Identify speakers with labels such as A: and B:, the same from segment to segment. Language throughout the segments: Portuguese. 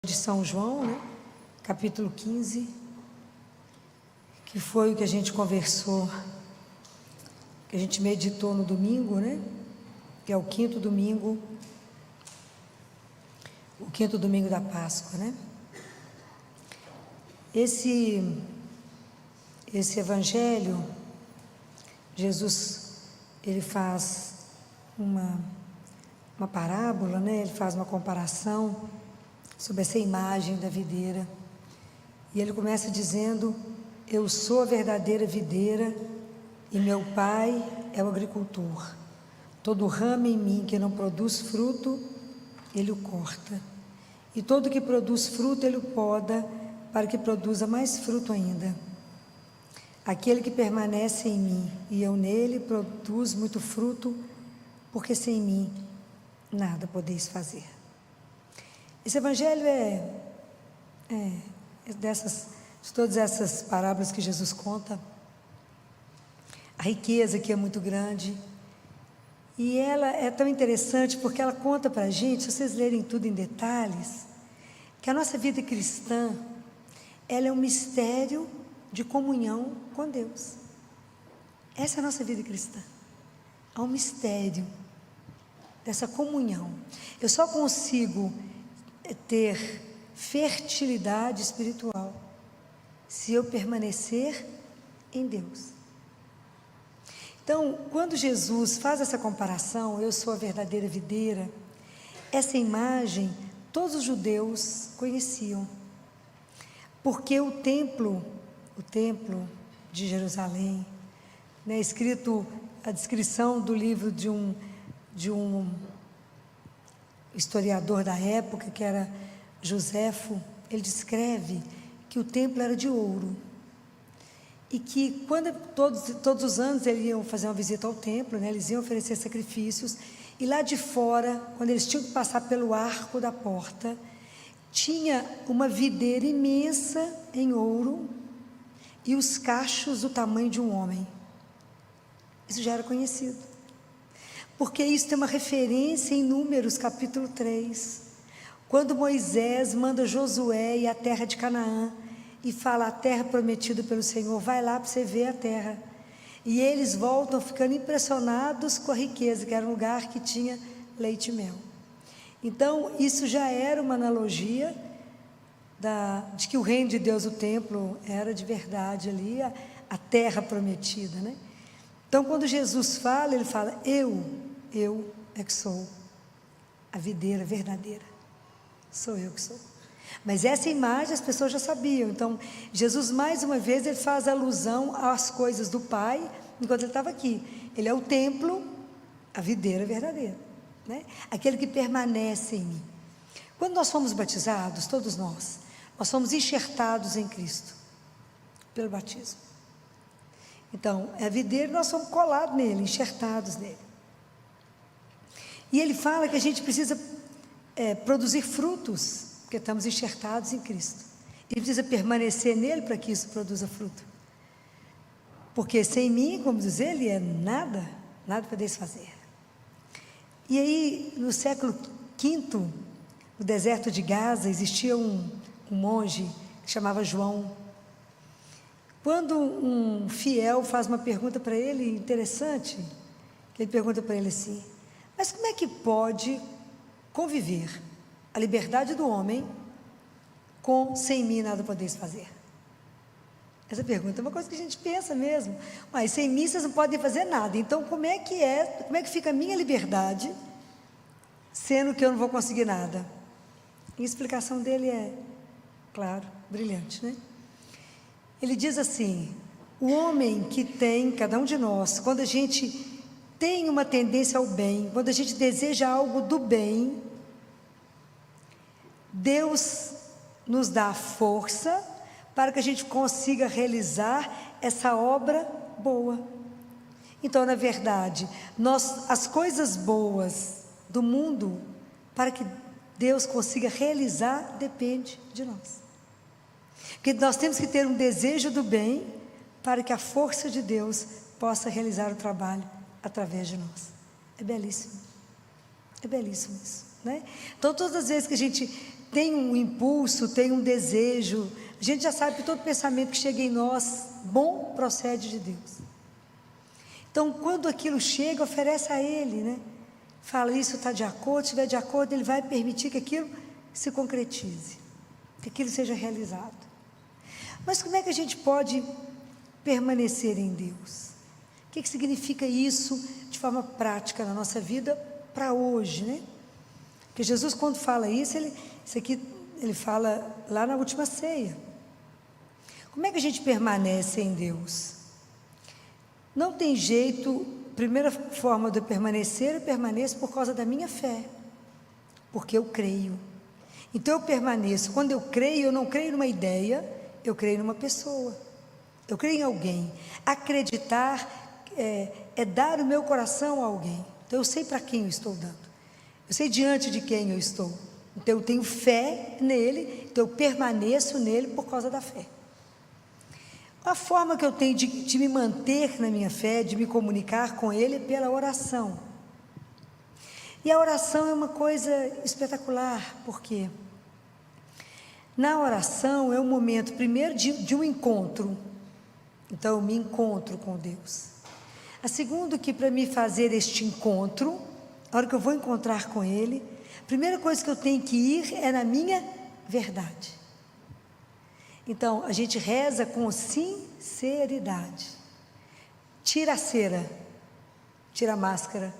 A: De São João, né? Capítulo 15, que foi o que a gente conversou, que a gente meditou no domingo, né? Que é o quinto domingo da Páscoa, né? Esse evangelho, Jesus, ele faz uma parábola, né? Ele faz uma comparação sobre essa imagem da videira. E ele começa dizendo: eu sou a verdadeira videira e meu pai é o agricultor. Todo ramo em mim que não produz fruto, ele o corta. E todo que produz fruto, ele o poda, para que produza mais fruto ainda. Aquele que permanece em mim e eu nele, produz muito fruto, porque sem mim nada podeis fazer. Esse evangelho de todas essas parábolas que Jesus conta, a riqueza que é muito grande, e ela é tão interessante porque ela conta para a gente, se vocês lerem tudo em detalhes, que a nossa vida cristã, ela é um mistério de comunhão com Deus. Essa é a nossa vida cristã, é um mistério dessa comunhão. Eu só consigo ter fertilidade espiritual se eu permanecer em Deus. Então, quando Jesus faz essa comparação, eu sou a verdadeira videira, essa imagem todos os judeus conheciam, porque o templo de Jerusalém, né, escrito a descrição do livro de um historiador da época, que era Joséfo, ele descreve que o templo era de ouro, e que quando todos os anos eles iam fazer uma visita ao templo, né, eles iam oferecer sacrifícios, e lá de fora, quando eles tinham que passar pelo arco da porta, tinha uma videira imensa em ouro, e os cachos do tamanho de um homem. Isso já era conhecido, porque isso tem uma referência em Números capítulo 3, quando Moisés manda Josué ir à terra de Canaã, e fala: a terra prometida pelo Senhor, vai lá para você ver a terra. E eles voltam ficando impressionados com a riqueza, que era um lugar que tinha leite e mel. Então, isso já era uma analogia de que o reino de Deus, o templo, era de verdade ali, a terra prometida, né? Então, quando Jesus fala, ele fala: eu é que sou a videira verdadeira, sou eu que sou. Mas essa imagem as pessoas já sabiam. Então, Jesus, mais uma vez, ele faz alusão às coisas do Pai, enquanto ele estava aqui. Ele é o templo, a videira verdadeira, né? Aquele que permanece em mim. Quando nós fomos batizados, todos nós fomos enxertados em Cristo, pelo batismo. Então, é a videira, nós somos colados nele, enxertados nele. E ele fala que a gente precisa produzir frutos, porque estamos enxertados em Cristo. Ele precisa permanecer nele para que isso produza fruto. Porque sem mim, como diz ele, nada podeis fazer. E aí, no século V, no deserto de Gaza, existia um monge que chamava João. Quando um fiel faz uma pergunta para ele interessante, que ele pergunta para ele assim: mas como é que pode conviver a liberdade do homem com sem mim nada podeis fazer? Essa pergunta é uma coisa que a gente pensa mesmo. Mas sem mim vocês não podem fazer nada. Então como é que fica a minha liberdade, sendo que eu não vou conseguir nada? E a explicação dele é, claro, brilhante, né? Ele diz assim: o homem que tem, cada um de nós, quando a gente tem uma tendência ao bem, quando a gente deseja algo do bem, Deus nos dá a força para que a gente consiga realizar essa obra boa. Então, na verdade, as coisas boas do mundo, para que Deus consiga realizar, depende de nós. Porque nós temos que ter um desejo do bem para que a força de Deus possa realizar o trabalho através de nós. É belíssimo isso, né? Então, todas as vezes que a gente tem um impulso, tem um desejo. A gente já sabe que todo pensamento que chega em nós, bom, procede de Deus. Então, quando aquilo chega, oferece a Ele, né? Fala, isso está de acordo, se estiver de acordo, Ele vai permitir que aquilo se concretize, que aquilo seja realizado. Mas como é que a gente pode permanecer em Deus? O que significa isso de forma prática na nossa vida para hoje, né? Porque Jesus, quando fala isso, ele fala lá na última ceia. Como é que a gente permanece em Deus? Não tem jeito. Primeira forma de eu permanecer, eu permaneço por causa da minha fé, porque eu creio. Então eu permaneço. Quando eu creio, eu não creio numa ideia, eu creio numa pessoa, eu creio em alguém. Acreditar é dar o meu coração a alguém. Então eu sei para quem eu estou dando, eu sei diante de quem eu estou. Então eu tenho fé nele, então eu permaneço nele por causa da fé. A forma que eu tenho de me manter na minha fé, de me comunicar com Ele, é pela oração. E a oração é uma coisa espetacular, porque na oração é um momento, primeiro, de um encontro. Então, eu me encontro com Deus. A segunda, que para me fazer este encontro, a hora que eu vou encontrar com Ele, a primeira coisa que eu tenho que ir é na minha verdade. Então, a gente reza com sinceridade. Tira a cera, tira a máscara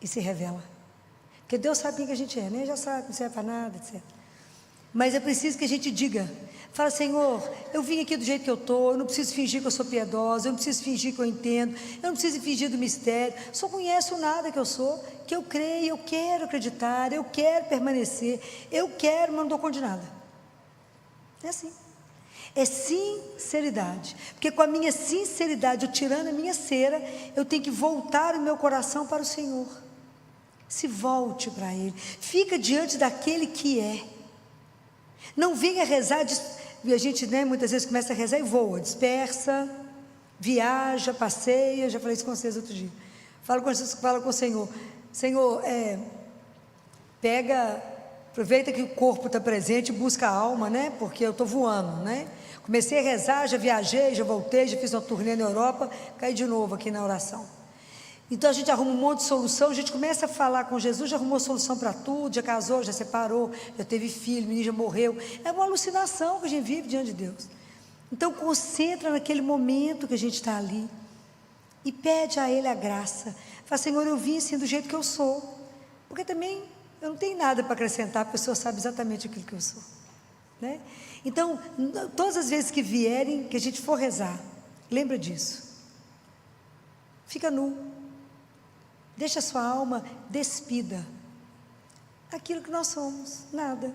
A: e se revela. Porque Deus sabe quem que a gente é, né? Já sabe, não serve para nada, etc. Mas é preciso que a gente diga, fala, Senhor, eu vim aqui do jeito que eu estou, eu não preciso fingir que eu sou piedosa, eu não preciso fingir que eu entendo, eu não preciso fingir do mistério, só conheço nada que eu sou, que eu creio, eu quero acreditar, eu quero permanecer, eu quero, mas não dou conta de nada. É assim. É sinceridade, porque com a minha sinceridade, eu tirando a minha cera, eu tenho que voltar o meu coração para o Senhor. Se volte para Ele, fica diante daquele que é. Não venha rezar, a gente, né, muitas vezes começa a rezar e voa, dispersa, viaja, passeia. Já falei isso com vocês outro dia. Fala com o Senhor, Senhor, aproveita que o corpo está presente, busca a alma, né? Porque eu estou voando, né? Comecei a rezar, já viajei, já voltei, já fiz uma turnê na Europa, caí de novo aqui na oração. Então a gente arruma um monte de solução, a gente começa a falar com Jesus, já arrumou solução para tudo, já casou, já separou, já teve filho, o menino já morreu. É uma alucinação que a gente vive diante de Deus. Então concentra naquele momento que a gente está ali e pede a Ele a graça. Fala, Senhor, eu vim assim do jeito que eu sou, porque também eu não tenho nada para acrescentar, porque o Senhor sabe exatamente aquilo que eu sou, né? Então, todas as vezes que vierem, que a gente for rezar, lembra disso. Fica nu. Deixa a sua alma despida. Aquilo que nós somos, nada.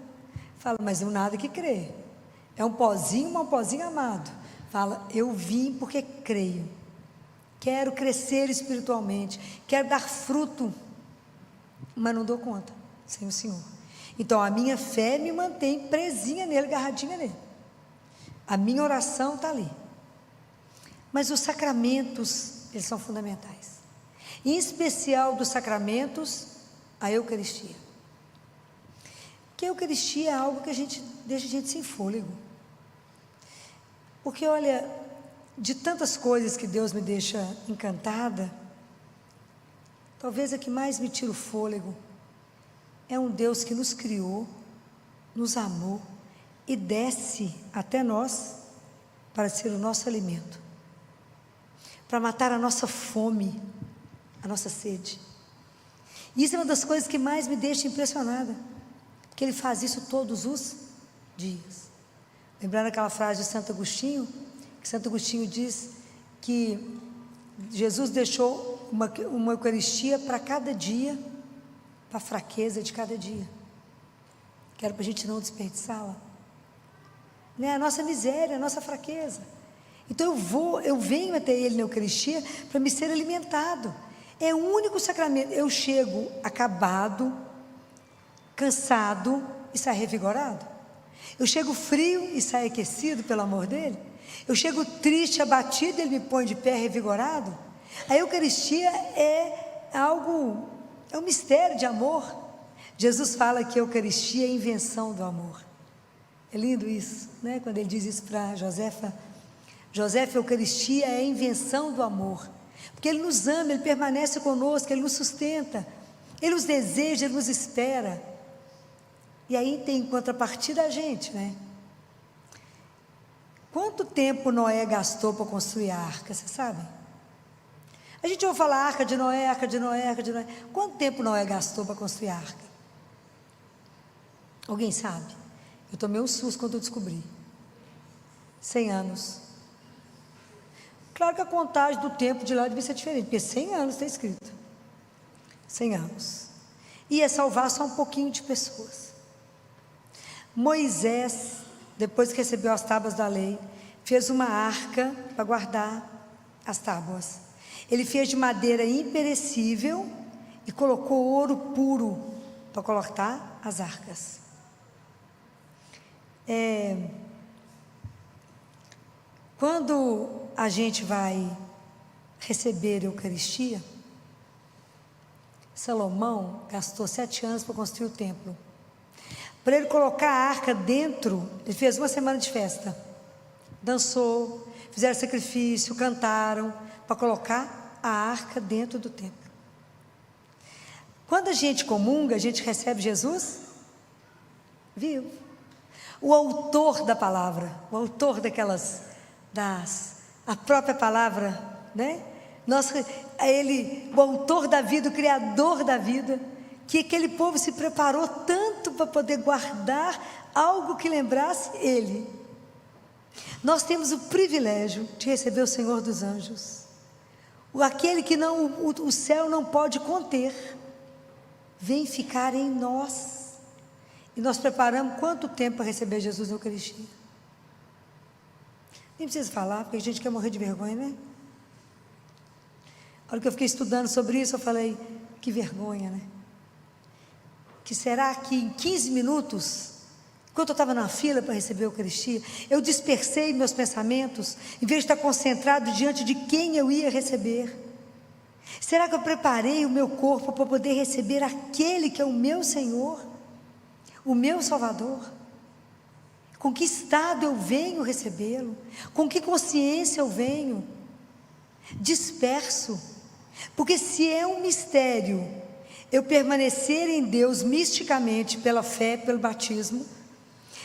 A: Fala, mas é um nada que crê. É um pozinho, mas um pozinho amado. Fala, eu vim porque creio. Quero crescer espiritualmente. Quero dar fruto. Mas não dou conta sem o Senhor. Então a minha fé me mantém presinha nele, agarradinha nele. A minha oração está ali. Mas os sacramentos, eles são fundamentais. Em especial dos sacramentos, a Eucaristia. Porque a Eucaristia é algo que deixa a gente sem fôlego. Porque olha, de tantas coisas que Deus me deixa encantada, talvez a que mais me tira o fôlego é um Deus que nos criou, nos amou e desce até nós para ser o nosso alimento, para matar a nossa fome, a nossa sede. E isso é uma das coisas que mais me deixa impressionada, porque Ele faz isso todos os dias. Lembrando aquela frase de Santo Agostinho, que Santo Agostinho diz que Jesus deixou uma Eucaristia para cada dia, para a fraqueza de cada dia, que era para a gente não desperdiçá-la, né? A nossa miséria, a nossa fraqueza. Então eu venho até Ele na Eucaristia para me ser alimentado. É o único sacramento. Eu chego acabado, cansado e saio revigorado. Eu chego frio e saio aquecido pelo amor dEle. Eu chego triste, abatido, Ele me põe de pé revigorado. A Eucaristia é algo, é um mistério de amor. Jesus fala que a Eucaristia é a invenção do amor. É lindo isso, né? Quando ele diz isso para Josefa. Josefa, a Eucaristia é a invenção do amor. Porque Ele nos ama, Ele permanece conosco, Ele nos sustenta. Ele nos deseja, Ele nos espera. E aí tem em contrapartida a gente, né? Quanto tempo Noé gastou para construir a arca, vocês sabem? A gente ouve falar arca de Noé, arca de Noé, arca de Noé. Quanto tempo Noé gastou para construir a arca? Alguém sabe? Eu tomei um susto quando eu descobri. 100 anos. Claro que a contagem do tempo de lá devia ser diferente, porque 100 anos está escrito. 100 anos. Ia salvar só um pouquinho de pessoas. Moisés, depois que recebeu as tábuas da lei, fez uma arca para guardar as tábuas. Ele fez de madeira imperecível e colocou ouro puro para colocar as arcas. Quando a gente vai receber a Eucaristia, Salomão gastou 7 anos para construir o templo. Para ele colocar a arca dentro, ele fez 1 semana de festa. Dançou, fizeram sacrifício, cantaram, para colocar a arca dentro do templo. Quando a gente comunga, a gente recebe Jesus vivo. O autor da palavra, o autor a própria palavra, né? O autor da vida, o criador da vida, que aquele povo se preparou tanto para poder guardar algo que lembrasse ele. Nós temos o privilégio de receber o Senhor dos anjos, aquele que o céu não pode conter, vem ficar em nós. E nós preparamos quanto tempo para receber Jesus na Eucaristia? Nem precisa falar, porque a gente quer morrer de vergonha, né? A hora que eu fiquei estudando sobre isso, eu falei, que vergonha, né? Que será que em 15 minutos, enquanto eu estava na fila para receber a Eucaristia, eu dispersei meus pensamentos, em vez de estar concentrado diante de quem eu ia receber? Será que eu preparei o meu corpo para poder receber aquele que é o meu Senhor, o meu Salvador? Com que estado eu venho recebê-lo? Com que consciência eu venho? Disperso. Porque se é um mistério eu permanecer em Deus misticamente pela fé, pelo batismo,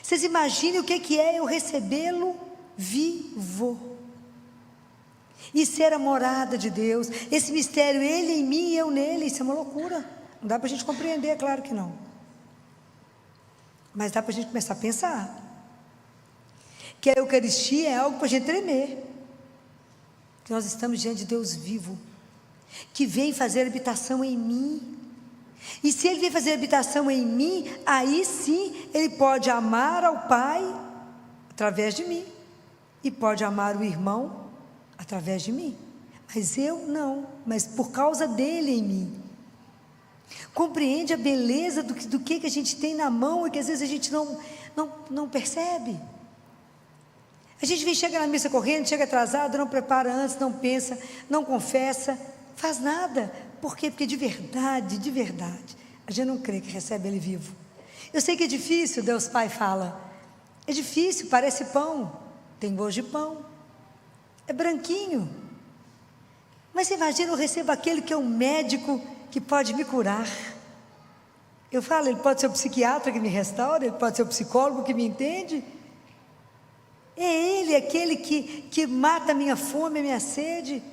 A: vocês imaginem o que é eu recebê-lo vivo e ser a morada de Deus. Esse mistério, Ele em mim e eu nele, isso é uma loucura. Não dá para a gente compreender, é claro que não, mas dá para a gente começar a pensar que a Eucaristia é algo para a gente tremer, que nós estamos diante de Deus vivo, que vem fazer habitação em mim. E se Ele vem fazer habitação em mim, aí sim Ele pode amar ao Pai através de mim, e pode amar o irmão através de mim, mas eu não, mas por causa dele em mim. Compreende a beleza do que a gente tem na mão e que às vezes a gente não percebe. A gente chega na missa correndo, chega atrasado, não prepara antes, não pensa, não confessa, faz nada. Por quê? Porque de verdade, a gente não crê que recebe Ele vivo. Eu sei que é difícil, Deus Pai fala, é difícil, parece pão, tem gosto de pão, é branquinho, mas você imagina, eu recebo aquele que é um médico que pode me curar. Eu falo, Ele pode ser o psiquiatra que me restaura, Ele pode ser o psicólogo que me entende. É Ele aquele que mata a minha fome, a minha sede.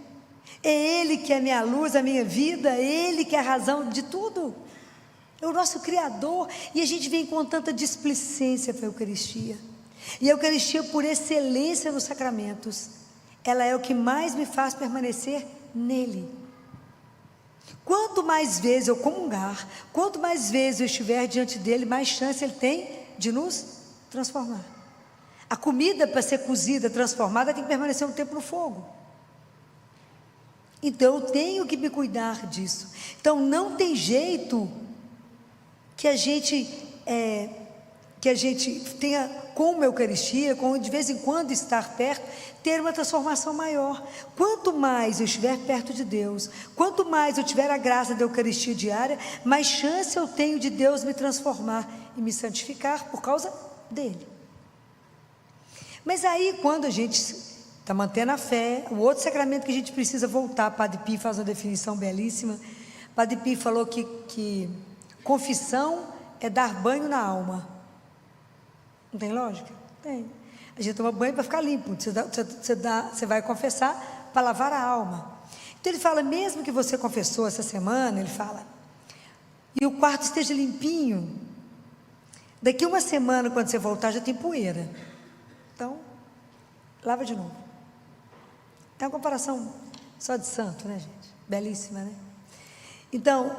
A: É Ele que é a minha luz, a minha vida. É Ele que é a razão de tudo. É o nosso Criador. E a gente vem com tanta displicência para a Eucaristia. E a Eucaristia, por excelência nos sacramentos, ela é o que mais me faz permanecer nele. Quanto mais vezes eu comungar, quanto mais vezes eu estiver diante dele, mais chance ele tem de nos transformar. A comida, para ser cozida, transformada, tem que permanecer um tempo no fogo. Então eu tenho que me cuidar disso. Então não tem jeito que a gente que a gente tenha, como a Eucaristia, com de vez em quando estar perto, ter uma transformação maior. Quanto mais eu estiver perto de Deus, quanto mais eu tiver a graça da Eucaristia diária, mais chance eu tenho de Deus me transformar e me santificar por causa dele. Mas aí, quando a gente está mantendo a fé, o outro sacramento que a gente precisa voltar, Padre Pio faz uma definição belíssima. Padre Pio falou que confissão é dar banho na alma. Não tem lógica? Tem. A gente toma banho para ficar limpo. Você vai confessar para lavar a alma. Então ele fala, mesmo que você confessou essa semana, ele fala, e o quarto esteja limpinho, daqui uma semana, quando você voltar, já tem poeira. Então, lava de novo. É uma comparação só de santo, né, gente? Belíssima, né? Então,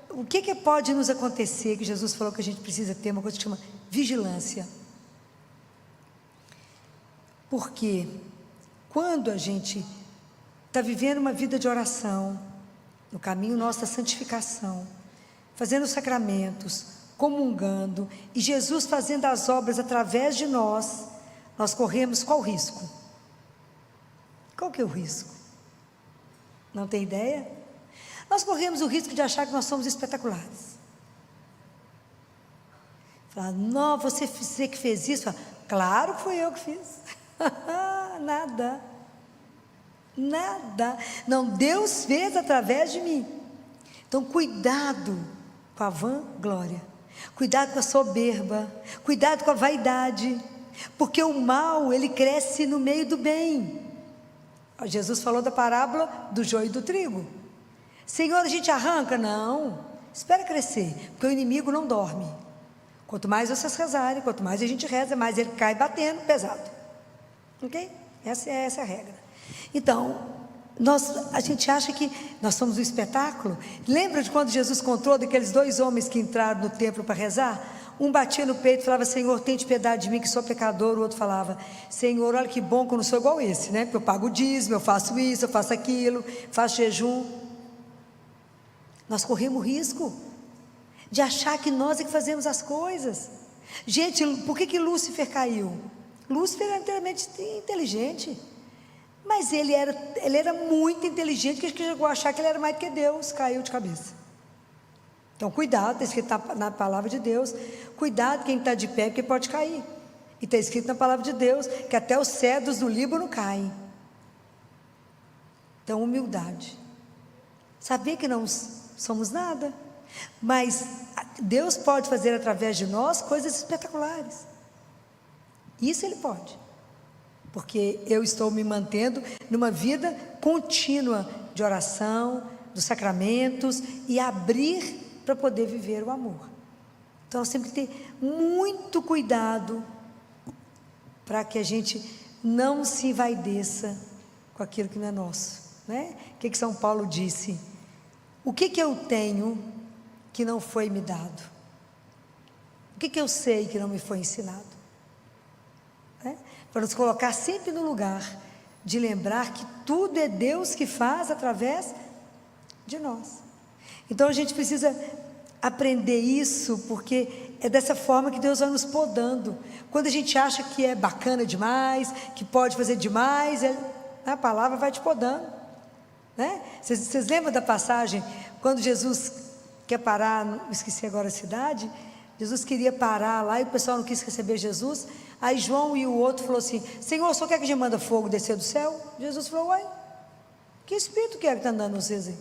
A: o que pode nos acontecer, que Jesus falou que a gente precisa ter uma coisa que chama vigilância. Porque quando a gente está vivendo uma vida de oração, no caminho nosso da santificação, fazendo os sacramentos, comungando, e Jesus fazendo as obras através de nós, nós corremos qual risco? Qual que é o risco? Não tem ideia? Nós corremos o risco de achar que nós somos espetaculares. Falar, não, você que fez isso? Claro que fui eu que fiz. Nada. Não, Deus fez através de mim. Então, cuidado com a vanglória, cuidado com a soberba, cuidado com a vaidade, porque o mal, ele cresce no meio do bem. Jesus falou da parábola do joio e do trigo. Senhor, a gente arranca? Não, espera crescer, porque o inimigo não dorme. Quanto mais vocês rezarem, quanto mais a gente reza, mais ele cai batendo pesado. Ok? Essa é a regra. Então, a gente acha que nós somos um espetáculo. Lembra de quando Jesus contou daqueles 2 homens que entraram no templo para rezar? Um batia no peito e falava, Senhor, tente piedade de mim que sou pecador. O outro falava, Senhor, olha que bom que eu não sou igual esse, né? Porque eu pago o dízimo, eu faço isso, eu faço aquilo, faço jejum. Nós corremos risco de achar que nós é que fazemos as coisas. Gente, por que Lúcifer caiu? Lúcifer era inteiramente inteligente, mas ele era muito inteligente, que chegou a achar que ele era mais do que Deus, caiu de cabeça. Então, cuidado, está escrito na palavra de Deus, cuidado quem está de pé, porque pode cair. E está escrito na palavra de Deus, que até os cedros do Líbano caem. Então, humildade. Saber que não somos nada, mas Deus pode fazer através de nós coisas espetaculares. Isso Ele pode, porque eu estou me mantendo numa vida contínua de oração, dos sacramentos e abrir para poder viver o amor. Então nós temos que ter muito cuidado para que a gente não se envaideça com aquilo que não é nosso, né? O que São Paulo disse? O que eu tenho que não foi me dado? O que eu sei que não me foi ensinado? Para nos colocar sempre no lugar de lembrar que tudo é Deus que faz através de nós. Então a gente precisa aprender isso, porque é dessa forma que Deus vai nos podando. Quando a gente acha que é bacana demais, que pode fazer demais, a palavra vai te podando, né? Vocês lembram da passagem quando Jesus quer parar, esqueci agora a cidade, Jesus queria parar lá e o pessoal não quis receber Jesus. Aí João e o outro falou assim, Senhor, só quer que a gente manda fogo descer do céu? Jesus falou, uai, que espírito que é que está andando vocês aí?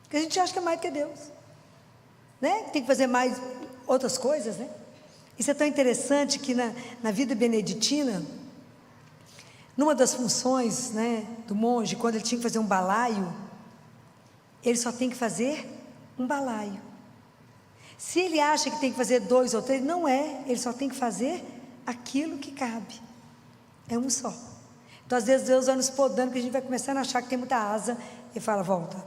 A: Porque a gente acha que é mais do que Deus, né? Tem que fazer mais outras coisas, né? Isso é tão interessante que na vida beneditina, numa das funções, né, do monge, quando ele tinha que fazer um balaio, ele só tem que fazer um balaio. Se ele acha que tem que fazer 2 ou 3, não é, ele só tem que fazer aquilo que cabe, é um só. Então às vezes Deus vai nos podando, que a gente vai começando a achar que tem muita asa, e fala, volta.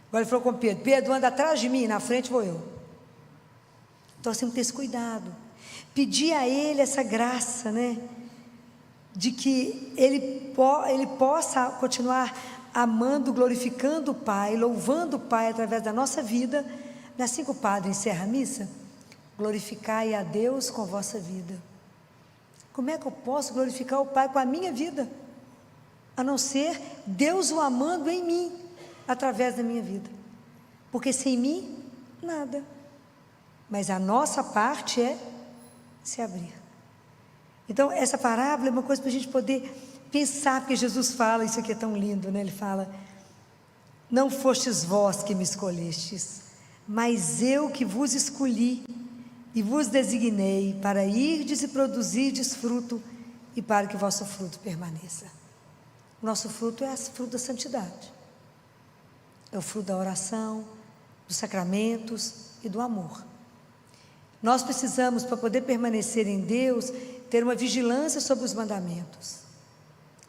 A: Agora ele falou com Pedro, Pedro anda atrás de mim, na frente vou eu. Então nós temos que ter esse cuidado, pedir a Ele essa graça, né, de que Ele possa continuar amando, glorificando o Pai, louvando o Pai através da nossa vida. Assim que o padre encerra a missa, glorificai a Deus com a vossa vida. Como é que eu posso glorificar o Pai com a minha vida? A não ser Deus o amando em mim, através da minha vida. Porque sem mim, nada. Mas a nossa parte é se abrir. Então, essa parábola é uma coisa para a gente poder pensar, porque Jesus fala, isso aqui é tão lindo, né? Ele fala: não fostes vós que me escolhestes, mas eu que vos escolhi e vos designei para irdes e produzirdes fruto, e para que o vosso fruto permaneça. O nosso fruto é o fruto da santidade, é o fruto da oração, dos sacramentos e do amor. Nós precisamos, para poder permanecer em Deus, ter uma vigilância sobre os mandamentos,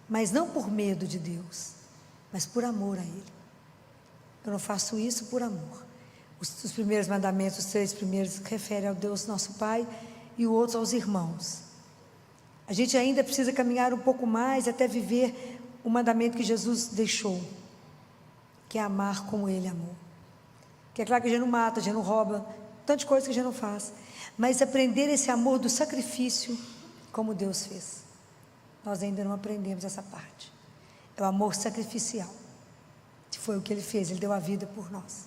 A: mas não por medo de Deus, mas por amor a Ele. Eu não faço isso por amor. Os primeiros mandamentos, os 3 primeiros, referem ao Deus nosso Pai, e o outro aos irmãos. A gente ainda precisa caminhar um pouco mais até viver o mandamento que Jesus deixou, que é amar como Ele amou. Que é claro que a gente não mata, a gente não rouba, tantas coisas que a gente não faz, mas aprender esse amor do sacrifício como Deus fez. Nós ainda não aprendemos essa parte. É o amor sacrificial, que foi o que Ele fez, Ele deu a vida por nós.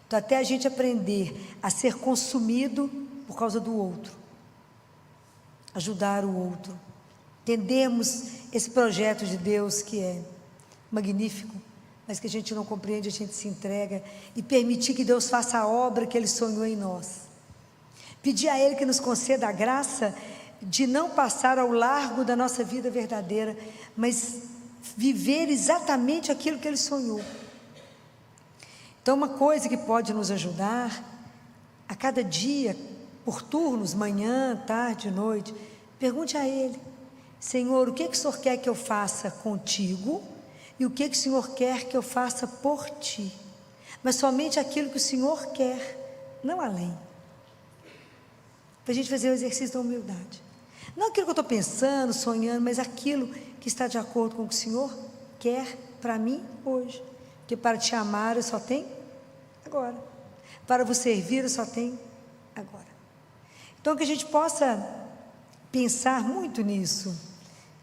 A: Então, até a gente aprender a ser consumido por causa do outro, ajudar o outro, entendemos esse projeto de Deus que é magnífico, mas que a gente não compreende, a gente se entrega, e permitir que Deus faça a obra que Ele sonhou em nós. Pedir a Ele que nos conceda a graça de não passar ao largo da nossa vida verdadeira, mas viver exatamente aquilo que Ele sonhou. Então, uma coisa que pode nos ajudar, a cada dia, por turnos, manhã, tarde, noite, pergunte a Ele: Senhor, o que o Senhor quer que eu faça contigo? E o que o Senhor quer que eu faça por Ti? Mas somente aquilo que o Senhor quer, não além. Para a gente fazer o exercício da humildade. Não aquilo que eu estou pensando, sonhando, mas aquilo que está de acordo com o que o Senhor quer para mim hoje. Porque para Te amar eu só tenho agora. Para vos servir eu só tenho agora. Então que a gente possa pensar muito nisso.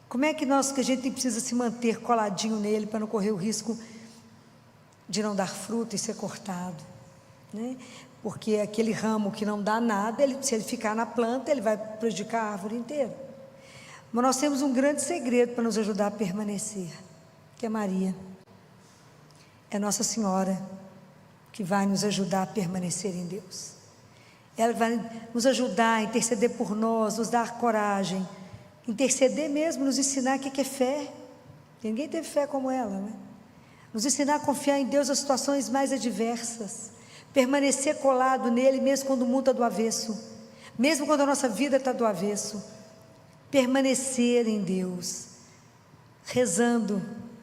A: Como é que a gente precisa se manter coladinho nele para não correr o risco de não dar fruto e ser cortado, né? Porque aquele ramo que não dá nada, se ele ficar na planta, ele vai prejudicar a árvore inteira. Mas nós temos um grande segredo para nos ajudar a permanecer, que é Maria. É Nossa Senhora que vai nos ajudar a permanecer em Deus. Ela vai nos ajudar a interceder por nós, nos dar coragem, interceder mesmo, nos ensinar o que é fé. Ninguém teve fé como ela, né? Nos ensinar a confiar em Deus nas situações mais adversas, permanecer colado nele mesmo quando o mundo está do avesso, mesmo quando a nossa vida está do avesso, permanecer em Deus, rezando,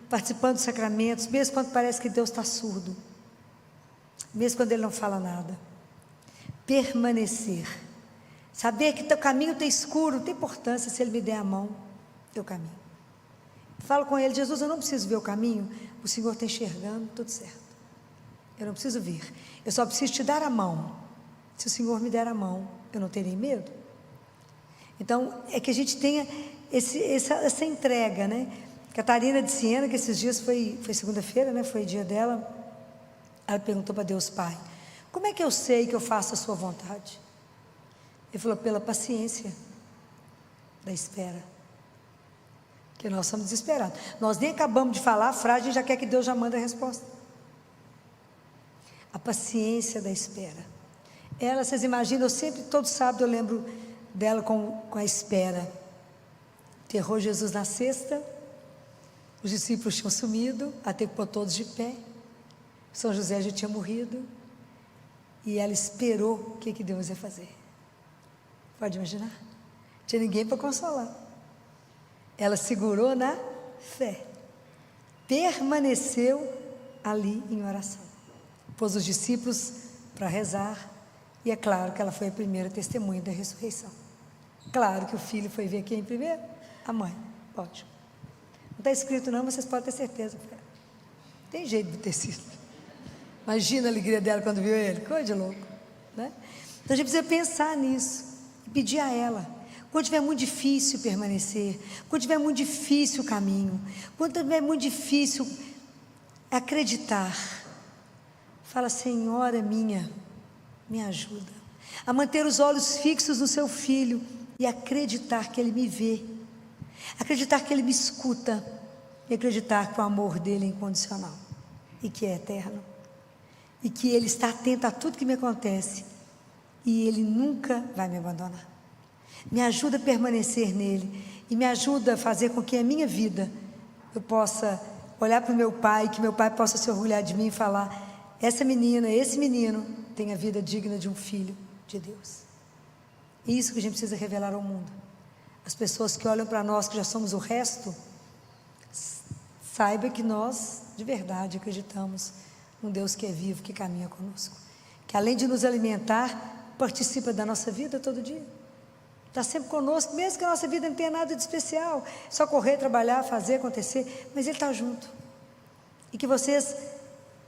A: participando dos sacramentos, mesmo quando parece que Deus está surdo, mesmo quando Ele não fala nada. Permanecer, saber que teu caminho está escuro, não tem importância se Ele me der a mão, teu caminho. Falo com Ele: Jesus, eu não preciso ver o caminho, o Senhor está enxergando, tudo certo. Eu não preciso ver, eu só preciso Te dar a mão. Se o Senhor me der a mão, eu não terei medo. Então, é que a gente tenha essa entrega, né? Catarina de Siena, que esses dias foi segunda-feira, né? Foi dia dela. Ela perguntou para Deus Pai: como é que eu sei que eu faço a sua vontade? Ele falou: pela paciência da espera. Porque nós somos desesperados. Nós nem acabamos de falar a frase, a gente já quer que Deus já mande a resposta. A paciência da espera. Ela, vocês imaginam, todo sábado eu lembro dela com a espera. Enterrou Jesus na sexta, os discípulos tinham sumido, até que pôr todos de pé. São José já tinha morrido, e ela esperou o que Deus ia fazer. Pode imaginar? Não tinha ninguém para consolar. Ela segurou na fé, permaneceu ali em oração, pôs os discípulos para rezar, e é claro que ela foi a primeira testemunha da ressurreição. Claro que o filho foi ver quem primeiro? A mãe, ótimo. Não está escrito não, mas vocês podem ter certeza. Tem jeito de ter sido. Imagina a alegria dela quando viu ele, coisa de louco, né? Então a gente precisa pensar nisso e pedir a ela. Quando tiver muito difícil permanecer, quando tiver muito difícil o caminho, quando tiver muito difícil acreditar, fala: Senhora minha, me ajuda a manter os olhos fixos no seu Filho e acreditar que Ele me vê, acreditar que Ele me escuta e acreditar que o amor dEle é incondicional e que é eterno e que Ele está atento a tudo que me acontece e Ele nunca vai me abandonar. Me ajuda a permanecer nele e me ajuda a fazer com que a minha vida eu possa olhar para o meu pai, que meu pai possa se orgulhar de mim e falar: essa menina, esse menino tem a vida digna de um filho de Deus. É isso que a gente precisa revelar ao mundo. As pessoas que olham para nós, que já somos o resto, saiba que nós de verdade acreditamos num Deus que é vivo, que caminha conosco, que além de nos alimentar, participa da nossa vida todo dia, está sempre conosco, mesmo que a nossa vida não tenha nada de especial, só correr, trabalhar, fazer acontecer, mas Ele está junto. E que vocês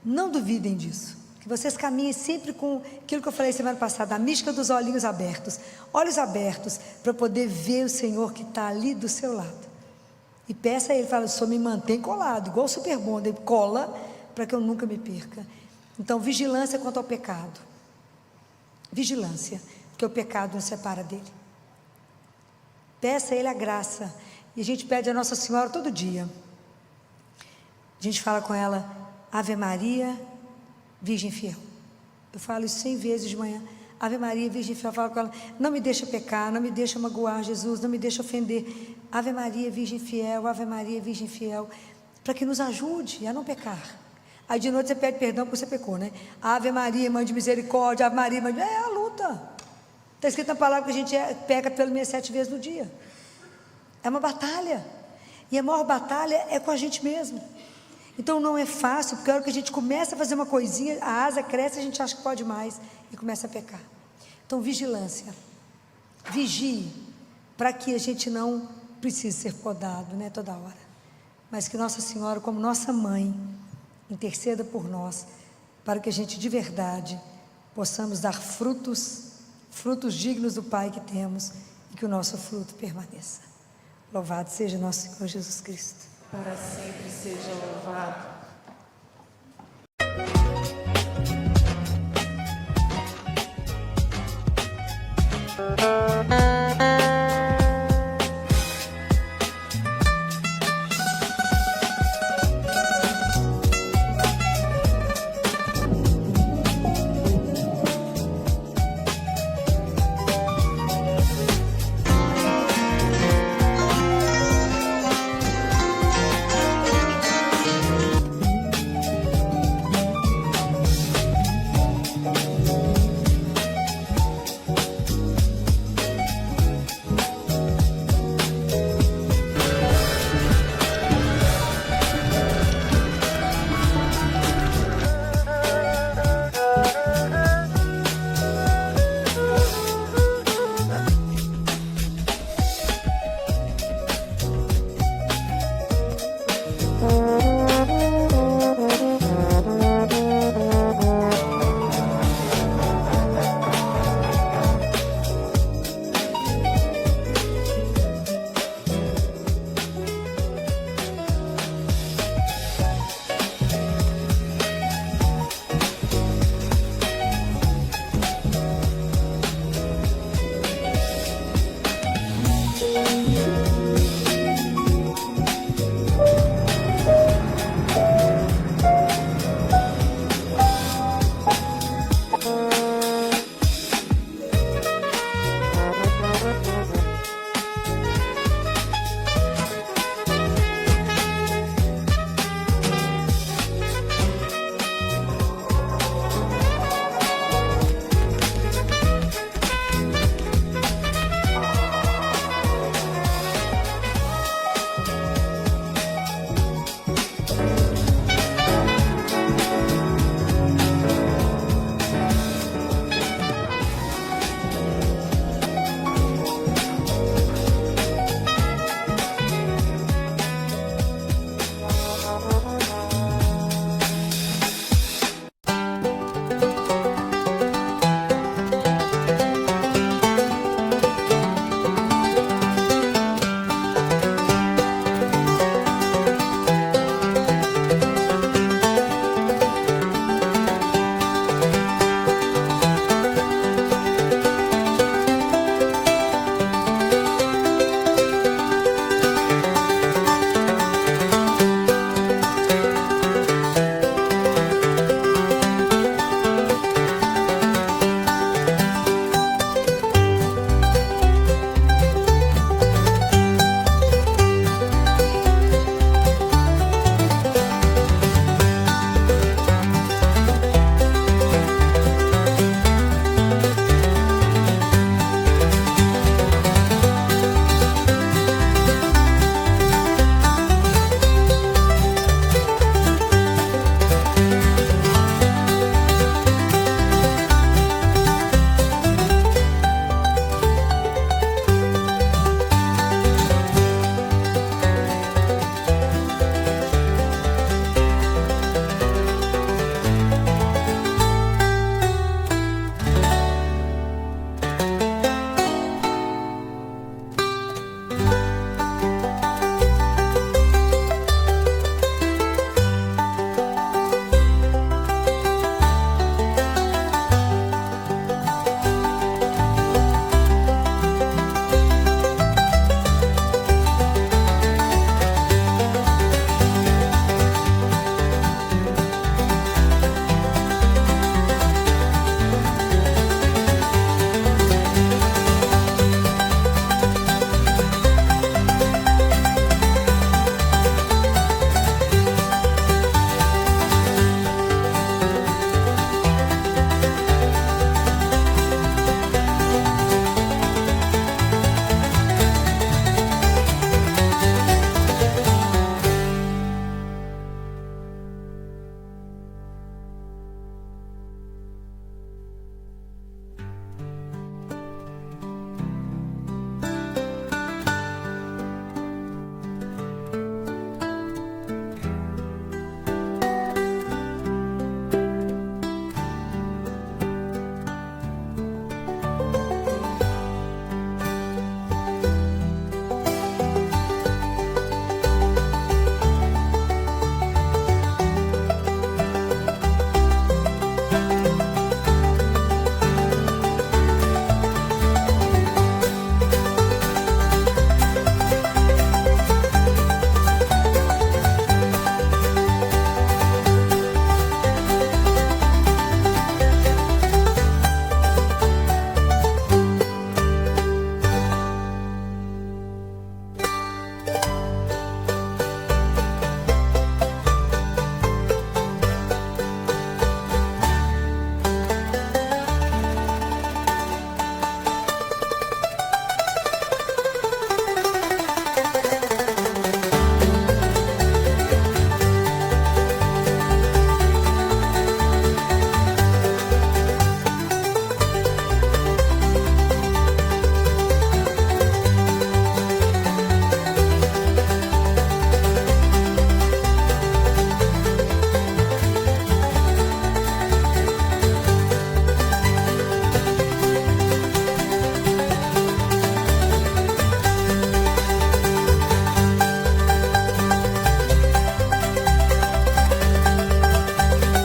A: não duvidem disso, que vocês caminhem sempre com aquilo que eu falei semana passada, a mística dos olhinhos abertos, olhos abertos, para poder ver o Senhor que está ali do seu lado. E peça a Ele, fala: só me mantém colado, igual o Super Bonder, Ele cola para que eu nunca me perca. Então, vigilância quanto ao pecado, vigilância, porque o pecado nos separa dEle. Peça a Ele a graça, e a gente pede a Nossa Senhora todo dia. A gente fala com ela: Ave Maria, Virgem Fiel. Eu falo isso 100 vezes de manhã. Ave Maria, Virgem Fiel. Eu falo com ela: não me deixa pecar, não me deixa magoar, Jesus, não me deixa ofender. Ave Maria, Virgem Fiel, Ave Maria, Virgem Fiel, para que nos ajude a não pecar. Aí de noite você pede perdão porque você pecou, né? Ave Maria, Mãe de Misericórdia, Ave Maria, Mãe de... É a luta. Está escrito na palavra que a gente peca pelo menos 7 vezes no dia. É uma batalha. E a maior batalha é com a gente mesmo. Então não é fácil, porque a hora que a gente começa a fazer uma coisinha, a asa cresce, a gente acha que pode mais e começa a pecar. Então vigilância. Vigie, para que a gente não precise ser podado, né, toda hora. Mas que Nossa Senhora, como nossa mãe, interceda por nós, para que a gente de verdade possamos dar frutos dignos do Pai que temos, e que o nosso fruto permaneça. Louvado seja nosso Senhor Jesus Cristo.
B: Para sempre seja louvado.